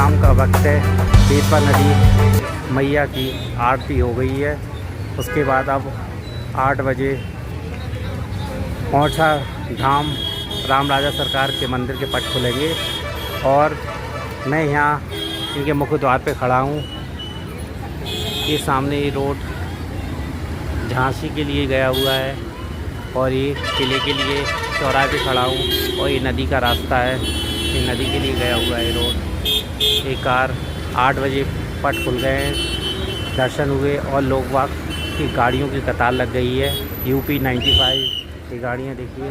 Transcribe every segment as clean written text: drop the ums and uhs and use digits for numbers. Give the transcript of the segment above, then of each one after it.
शाम का वक्त है। बेतवा नदी मैया की आरती हो गई है। उसके बाद अब 8 बजे औंछा धाम राम राजा सरकार के मंदिर के पट खुलेंगे और मैं यहाँ इनके मुख्य द्वार पे खड़ा हूँ। ये सामने ये रोड झांसी के लिए गया हुआ है और ये किले के लिए चौराहे पे खड़ा हूँ और ये नदी का रास्ता है, ये नदी के लिए गया हुआ है रोड। एक कार 8 बजे पट खुल गए हैं, दर्शन हुए और लोग वाग की गाड़ियों की कतार लग गई है। यूपी 95 ये गाड़ियाँ देखिए।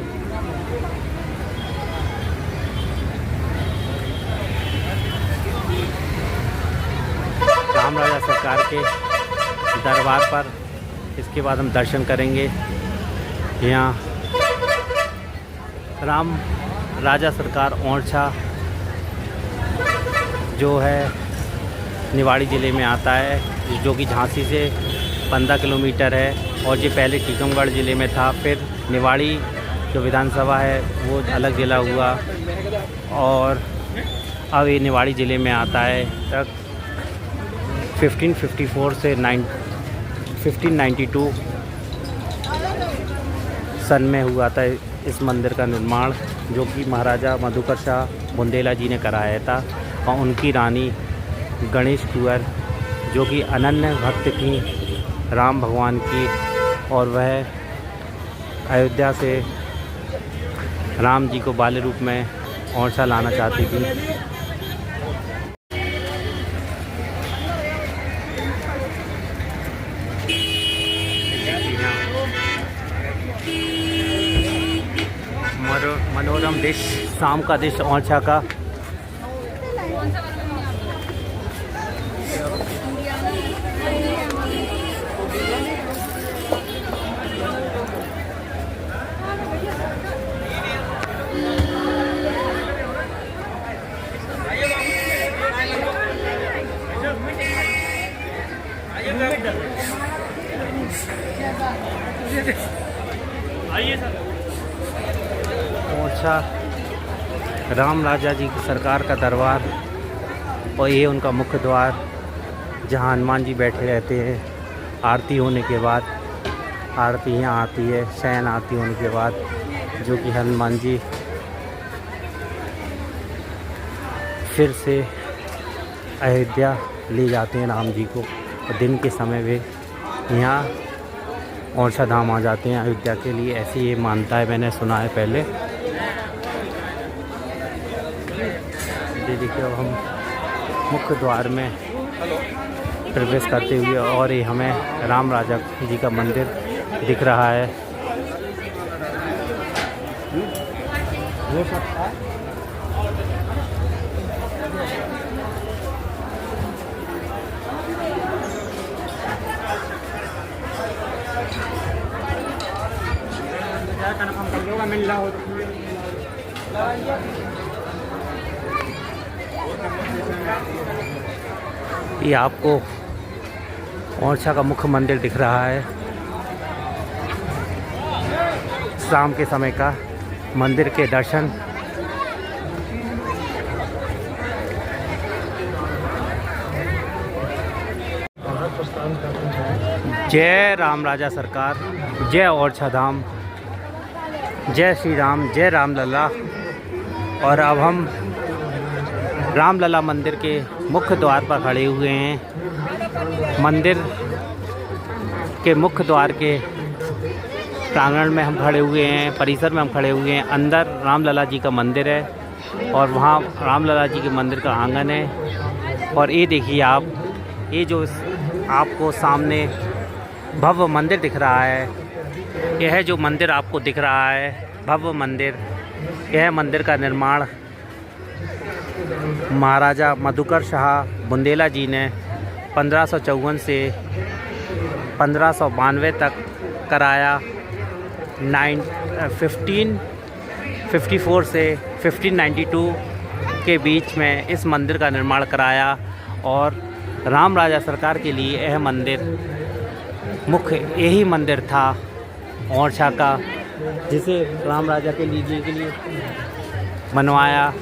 राम राजा सरकार के दरबार पर इसके बाद हम दर्शन करेंगे। यहाँ राम राजा सरकार औंछा जो है निवाड़ी ज़िले में आता है, जो कि झांसी से 15 किलोमीटर है और ये पहले टीकमगढ़ ज़िले में था। फिर निवाड़ी जो विधानसभा है वो अलग ज़िला हुआ और अब ये निवाड़ी ज़िले में आता है। तक 1554 से 1592 सन में हुआ था इस मंदिर का निर्माण, जो कि महाराजा मधुकर शाह बुंदेला जी ने कराया था और उनकी रानी गणेश कुंवर जो कि अनन्य भक्त थी राम भगवान की, और वह अयोध्या से राम जी को बाल्य रूप में औंछा लाना चाहती थी। मनोरम दृश्य शाम का दृश्य औंछा का। आइए सर। औंछा राम राजा जी की सरकार का दरबार और ये उनका मुख्य द्वार, जहाँ हनुमान जी बैठे रहते हैं। आरती होने के बाद आरती यहाँ आती है, शयन आरती होने के बाद, जो कि हनुमान जी फिर से अयोध्या ले जाते हैं राम जी को, और दिन के समय वे यहाँ औंछा धाम आ जाते हैं अयोध्या के लिए। ऐसी ये मानता है, मैंने सुना है पहले। ये देखिए अब हम मुख्य द्वार में प्रवेश करते हुए और ये हमें राम राजा जी का मंदिर दिख रहा है। ये आपको औंछा का मुख्य मंदिर दिख रहा है। शाम के समय का मंदिर के दर्शन। जय राम राजा सरकार, जय औंछा धाम, जय श्री राम, जय रामलला। और अब हम रामलला मंदिर के मुख्य द्वार पर खड़े हुए हैं। मंदिर के मुख्य द्वार के प्रांगण में हम खड़े हुए हैं, परिसर में हम खड़े हुए हैं। अंदर रामलला जी का मंदिर है और वहाँ रामलला जी के मंदिर का आंगन है। और ये देखिए आप, ये जो आपको सामने भव्य मंदिर दिख रहा है, यह जो मंदिर आपको दिख रहा है भव्य मंदिर, यह मंदिर का निर्माण महाराजा मधुकर शाह बुंदेला जी ने 1554 से 1592 तक कराया। 1554 से 1592 के बीच में इस मंदिर का निर्माण कराया और राम राजा सरकार के लिए यह मंदिर मुख्य यही मंदिर था औंछा का, जिसे राम राजा के लिए बनवाया।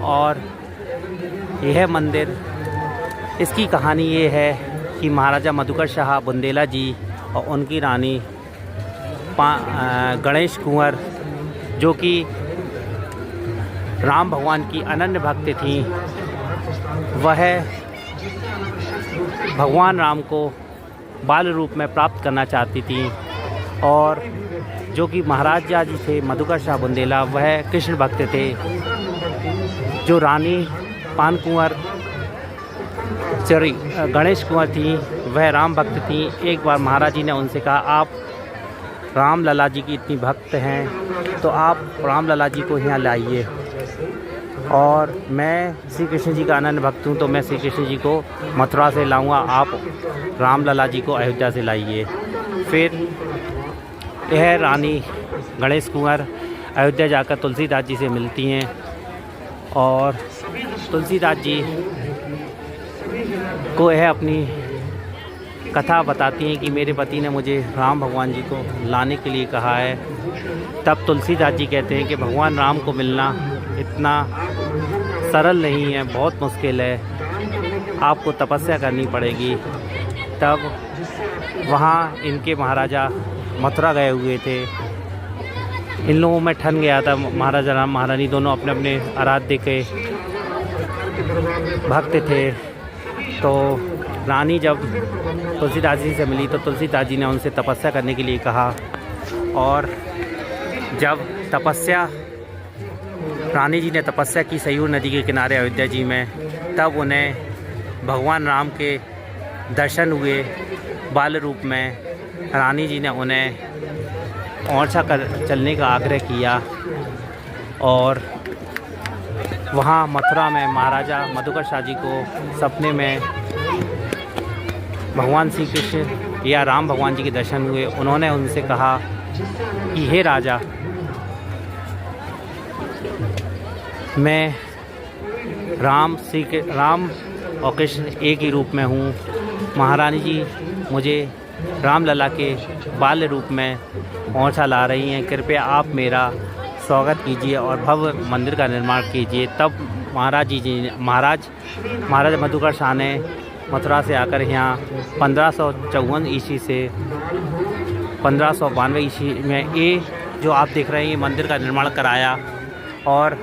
और यह मंदिर, इसकी कहानी ये है कि महाराजा मधुकर शाह बुंदेला जी और उनकी रानी गणेश कुंवर, जो कि राम भगवान की अनन्य भक्त थीं, वह भगवान राम को बाल रूप में प्राप्त करना चाहती थीं। और जो कि महाराजा जी थे मधुकर शाह बुंदेला, वह कृष्ण भक्त थे। जो रानी पान कुंवर गणेश कुंवर थी, वह राम भक्त थी। एक बार महाराज जी ने उनसे कहा, आप राम लला जी की इतनी भक्त हैं तो आप राम लला जी को यहाँ लाइए, और मैं श्री कृष्ण जी का अनन्य भक्त हूँ तो मैं श्री कृष्ण जी को मथुरा से लाऊंगा, आप राम लला जी को अयोध्या से लाइए। फिर यह रानी गणेश कुंवर अयोध्या जाकर तुलसीदास जी से मिलती हैं, और तुलसीदास जी को यह अपनी कथा बताती हैं कि मेरे पति ने मुझे राम भगवान जी को लाने के लिए कहा है। तब तुलसीदास जी कहते हैं कि भगवान राम को मिलना इतना सरल नहीं है, बहुत मुश्किल है, आपको तपस्या करनी पड़ेगी। तब वहाँ इनके महाराजा मथुरा गए हुए थे। इन लोगों में ठन गया था, महाराजा राम महारानी दोनों अपने अपने आराध्य के भक्त थे। तो रानी जब तुलसीदास जी से मिली तो तुलसीदास जी ने उनसे तपस्या करने के लिए कहा, और जब रानी जी ने तपस्या की सयूर नदी के किनारे अयोध्या जी में, तब उन्हें भगवान राम के दर्शन हुए बाल रूप में। रानी जी ने उन्हें ओरछा कर चलने का आग्रह किया, और वहाँ मथुरा में महाराजा मधुकर शाह जी को सपने में भगवान श्री कृष्ण या राम भगवान जी के दर्शन हुए। उन्होंने उनसे कहा कि हे राजा, मैं राम और कृष्ण एक ही रूप में हूँ। महारानी जी मुझे राम लला के बाल्य रूप में ओरछा ला रही हैं, कृपया आप मेरा स्वागत कीजिए और भव्य मंदिर का निर्माण कीजिए। तब महाराज मधुकर शाह ने मथुरा से आकर यहाँ 1554 ईस्वी से 1592 ईस्वी में ये जो आप देख रहे हैं, ये मंदिर का निर्माण कराया। और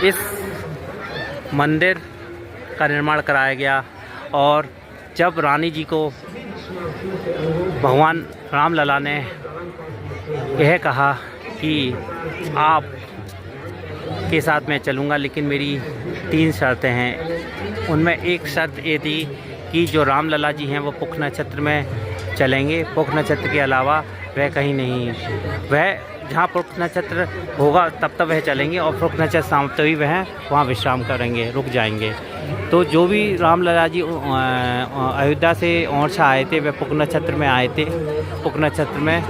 इस मंदिर का निर्माण कराया गया, और जब रानी जी को भगवान राम लला ने यह कहा कि आप के साथ मैं चलूँगा, लेकिन मेरी 3 शर्तें हैं। उनमें एक शर्त ये थी कि जो राम लला जी हैं वो पुख नक्षत्र में चलेंगे, पुख नक्षत्र के अलावा वह कहीं नहीं। वह जहाँ पुख नक्षत्र होगा तब तक वह चलेंगे, और पुख नक्षत्र समाप्त हुई वह वहाँ विश्राम करेंगे, रुक जाएंगे। तो जो भी राम लला जी अयोध्या से ओरछा आए थे, वह पुख नक्षत्र में आए थे, पुख नक्षत्र में।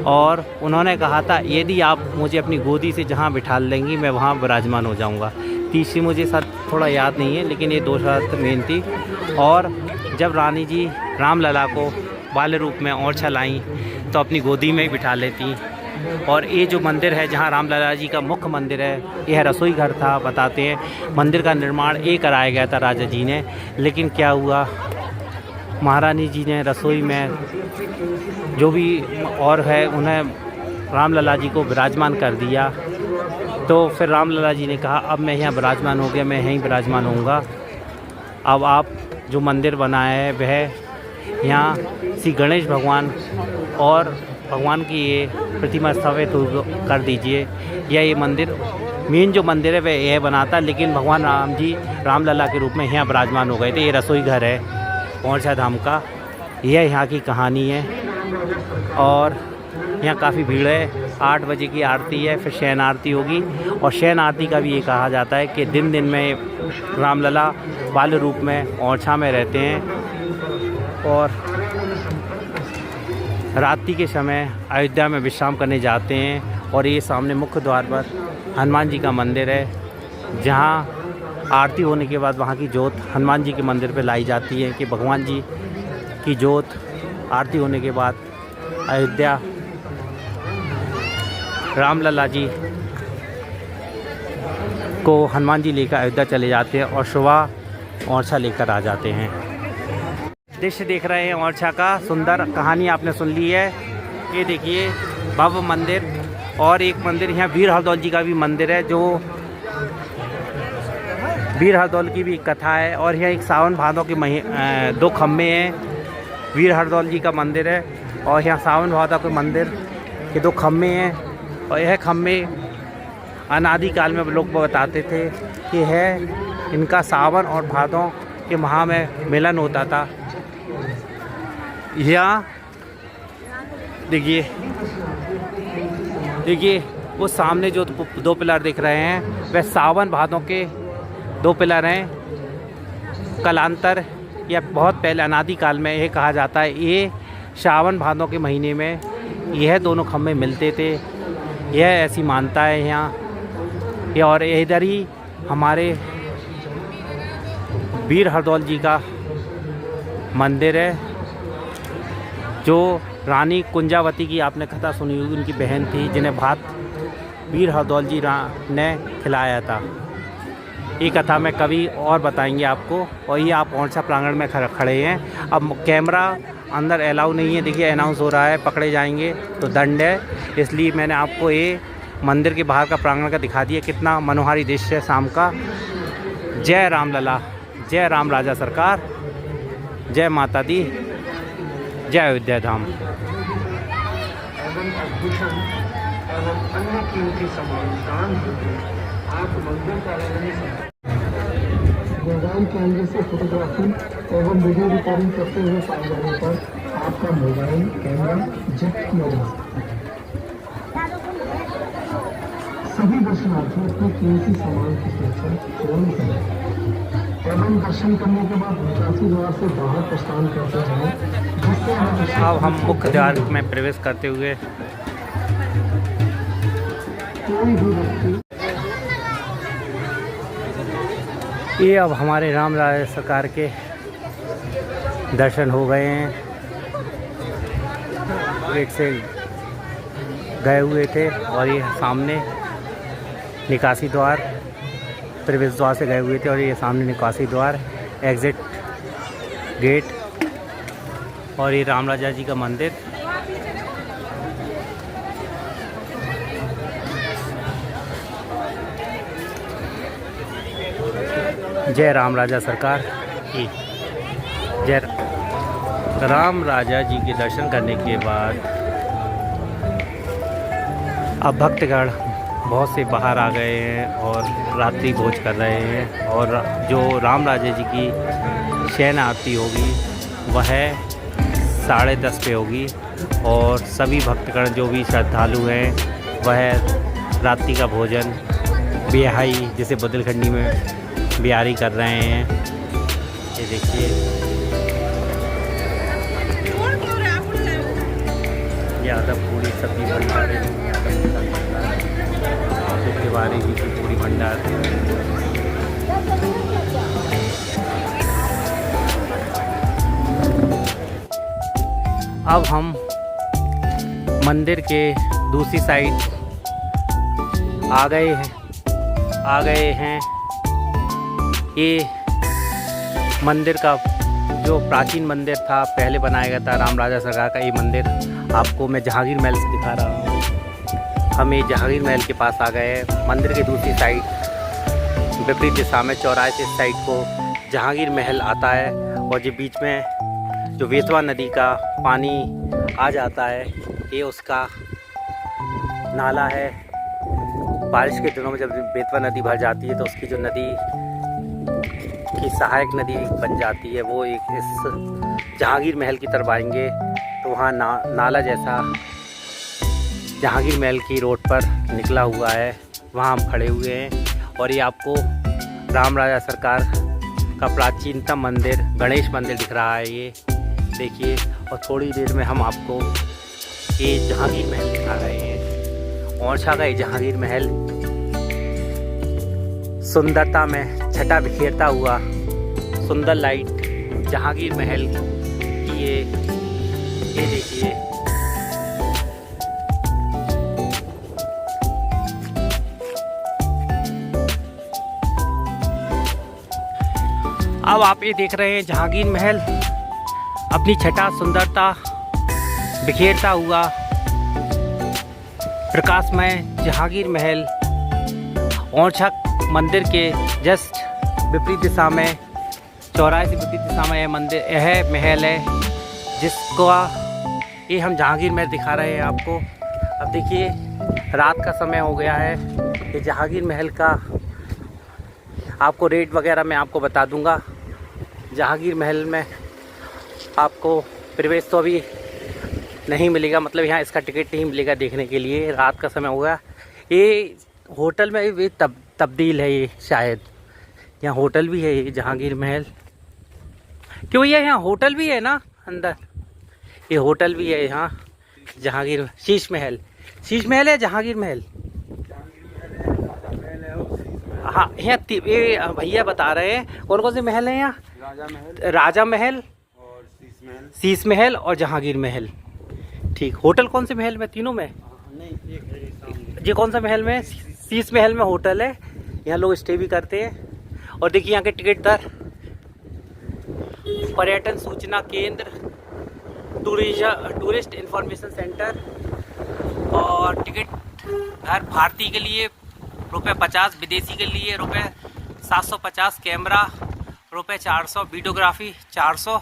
और उन्होंने कहा था, यदि आप मुझे अपनी गोदी से जहाँ बिठा लेंगी मैं वहाँ विराजमान हो जाऊँगा। तीसरी मुझे सर थोड़ा याद नहीं है, लेकिन ये 2 शर्त मेन थी। और जब रानी जी राम लला को बाल्य रूप में ओरछा लाई तो अपनी गोदी में ही बिठा लेती। और ये जो मंदिर है जहाँ राम लला जी का मुख्य मंदिर है, यह रसोई घर था। बताते हैं मंदिर का निर्माण कराया गया था राजा जी ने, लेकिन क्या हुआ, महारानी जी ने रसोई में जो भी और है उन्हें राम लला जी को विराजमान कर दिया। तो फिर राम लला जी ने कहा, अब मैं यहाँ विराजमान हो गया, मैं यहीं विराजमान होऊंगा। अब आप जो मंदिर बनाया है वह यहाँ श्री गणेश भगवान और भगवान की ये प्रतिमा स्थापित कर दीजिए। या ये मंदिर मेन जो मंदिर है वह यह बनाता, लेकिन भगवान राम जी राम लला के रूप में यहाँ विराजमान हो गए थे। ये रसोई घर है ओरछा धाम का, यह यहाँ की कहानी है। और यहाँ काफ़ी भीड़ है। 8 बजे की आरती है, फिर शयन आरती होगी। और शयन आरती का भी ये कहा जाता है कि दिन दिन में रामलला बाल्य रूप में ओरछा में रहते हैं, और रात्रि के समय अयोध्या में विश्राम करने जाते हैं। और ये सामने मुख्य द्वार पर हनुमान जी का मंदिर है, जहाँ आरती होने के बाद वहाँ की जोत हनुमान जी के मंदिर पे लाई जाती है कि भगवान जी की जोत आरती होने के बाद अयोध्या रामलला जी को हनुमान जी लेकर अयोध्या चले जाते हैं और सुबह ओरछा लेकर आ जाते हैं। दृश्य देख रहे हैं ओरछा का, सुंदर कहानी आपने सुन ली है। ये देखिए भव्य मंदिर, और एक मंदिर यहाँ वीर हरदौल जी का भी मंदिर है, जो वीर हरदौल की भी कथा है। और यहाँ एक सावन भादों के 2 खम्भे हैं, वीर हरदौल जी का मंदिर है और यहाँ सावन भादों के मंदिर के 2 खम्भे हैं। और यह खम्भे अनादिकाल में लोग बताते थे कि है इनका सावन और भादों के माह में मिलन होता था। यहाँ देखिए वो सामने जो 2 पिलर दिख रहे हैं वह सावन भादों के 2 पिलर हैं। कालांतर या बहुत पहले अनादिकाल में यह कहा जाता है ये सावन भादों के महीने में यह दोनों खम्भे मिलते थे, यह ऐसी मानता है यहाँ। और इधर ही हमारे वीर हरदौल जी का मंदिर है, जो रानी कुंजावती की आपने कथा सुनी होगी, उनकी बहन थी जिन्हें भात वीर हरदौल जी ने खिलाया था। ये कथा में कभी और बताएंगे आपको। और ये आप ओरछा प्रांगण में खड़े हैं। अब कैमरा अंदर अलाउ नहीं है, देखिए अनाउंस हो रहा है पकड़े जाएंगे तो दंड है, इसलिए मैंने आपको ये मंदिर के बाहर का प्रांगण का दिखा दिया। कितना मनोहारी दृश्य है शाम का। जय राम लला, जय राम राजा सरकार, जय माता दी, जय अयोध्या धाम। मोबाइल कैमरे से फोटोग्राफी एवं वीडियो रिकॉर्डिंग करते हुए पाए जाने पर आपका मोबाइल कैमरा जब्त किया जा सकता है। सभी दर्शनार्थी अपने कीमती सामान की सुरक्षा पूर्ण करें एवं दर्शन करने के बाद निकासी द्वार से बाहर प्रस्थान करते हैं, जिससे अब हम मुख्य द्वार में प्रवेश करते हुए कोई भी व्यक्ति ये अब हमारे राम राजा सरकार के दर्शन हो गए हैं। गेट से गए हुए थे और ये सामने निकासी द्वार, प्रवेश द्वार से गए हुए थे और ये सामने निकासी द्वार, एग्ज़िट गेट और ये राम राजा जी का मंदिर। जय राम राजा सरकार की जय। राम राजा जी के दर्शन करने के बाद अब भक्तगण बहुत से बाहर आ गए हैं और रात्रि भोज कर रहे हैं। और जो राम राजा जी की शयन आरती होगी वह 10:30 पे होगी और सभी भक्तगण जो भी श्रद्धालु हैं वह रात्रि का भोजन बिहाई जैसे बुदेलखंडी में बिहारी कर रहे हैं। ये देखिए यादव पूरी सब्जी भंडार है, तिवारी जी की पूरी भंडार। अब हम मंदिर के दूसरी साइड आ गए हैं। ये मंदिर का जो प्राचीन मंदिर था, पहले बनाया गया था राम राजा सरकार का। ये मंदिर आपको मैं जहांगीर महल से दिखा रहा हूँ। हम ये जहांगीर महल के पास आ गए हैं। मंदिर की दूसरी साइड विपरीत दिशा में चौराहे से इस साइड को जहांगीर महल आता है और जो बीच में जो बेतवा नदी का पानी आ जाता है, ये उसका नाला है। बारिश के दिनों में जब बेतवा नदी भर जाती है तो उसकी जो नदी की सहायक नदी बन जाती है, वो एक इस जहांगीर महल की तरफ आएंगे तो वहाँ नाला जैसा जहांगीर महल की रोड पर निकला हुआ है, वहाँ हम खड़े हुए हैं। और ये आपको राम राजा सरकार का प्राचीनतम मंदिर गणेश मंदिर दिख रहा है, ये देखिए। और थोड़ी देर में हम आपको ये जहांगीर महल दिखा रहे हैं। ओरछा का ये जहांगीर महल सुंदरता में छटा बिखेरता हुआ सुंदर लाइट जहांगीर महल की ये देखिए। अब आप ये देख रहे हैं जहांगीर महल अपनी छटा सुंदरता बिखेरता हुआ प्रकाशमय जहांगीर महल ओरछा मंदिर के जस्ट विपरीत दिशा में, चौराहे से विपरीत दिशा में यह महल है जिसको ये हम जहांगीर महल दिखा रहे हैं आपको। अब देखिए रात का समय हो गया है। ये जहांगीर महल का आपको रेट वगैरह मैं आपको बता दूंगा। जहांगीर महल में आपको प्रवेश तो अभी नहीं मिलेगा, मतलब यहाँ इसका टिकट नहीं मिलेगा देखने के लिए। रात का समय हो गया। ये होटल में भी तब्दील है, ये शायद यहाँ होटल भी है। ये जहांगीर महल क्यों, ये यहाँ होटल भी है ना अंदर, ये होटल भी है यहाँ जहांगीर। शीश महल है जहांगीर महल। हाँ यहाँ ये भैया बता रहे हैं कौन कौन से महल हैं यहाँ। राजा महल और शीश महल और जहांगीर महल। ठीक, होटल कौन से महल में, तीनों में? ये कौन सा महल में? शीश महल में होटल है, यहाँ लोग स्टे भी करते हैं। और देखिए यहाँ के टिकट दर, पर्यटन सूचना केंद्र, टूरिस्ट इंफॉर्मेशन सेंटर। और टिकट दर भारतीय के लिए ₹50, विदेशी के लिए ₹750, camera ₹400, videography 400,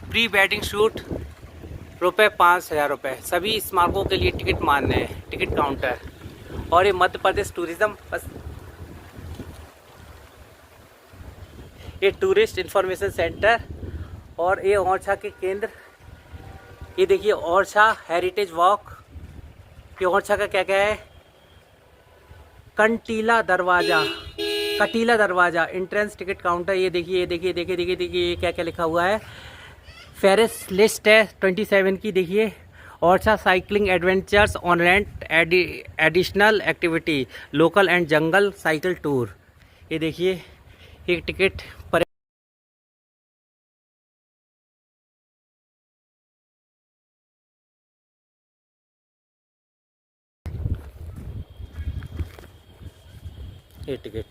pre wedding shoot ₹5000। सभी स्मारकों के लिए टिकट मान्य है, टिकट काउंटर। और ये मध्य प्रदेश टूरिज्म, बस ये टूरिस्ट इंफॉर्मेशन सेंटर। और ये ओरछा के केंद्र, ये देखिए ओरछा हेरिटेज वॉक। ये ओरछा का क्या क्या है, कटीला दरवाज़ा एंट्रेंस टिकट काउंटर। ये देखिए ये क्या क्या लिखा हुआ है। फेरिस लिस्ट है 27 की। देखिए Orchha cycling adventures on rent, additional activity, local and jungle cycle tour. ये देखिए एक टिकट पर ये टिकट।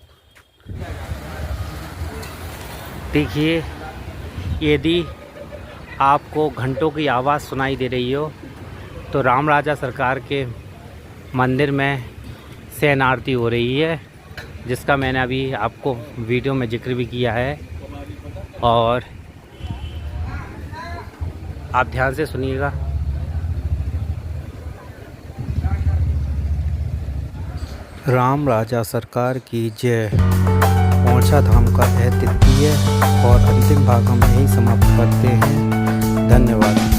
देखिए यदि आपको घंटों की आवाज़ सुनाई दे रही हो तो राम राजा सरकार के मंदिर में शयन आरती हो रही है, जिसका मैंने अभी आपको वीडियो में जिक्र भी किया है। और आप ध्यान से सुनिएगा। राम राजा सरकार की जय। ओरछा धाम का यह तृतीय और अंतिम भाग हम यहीं समाप्त करते हैं। धन्यवाद।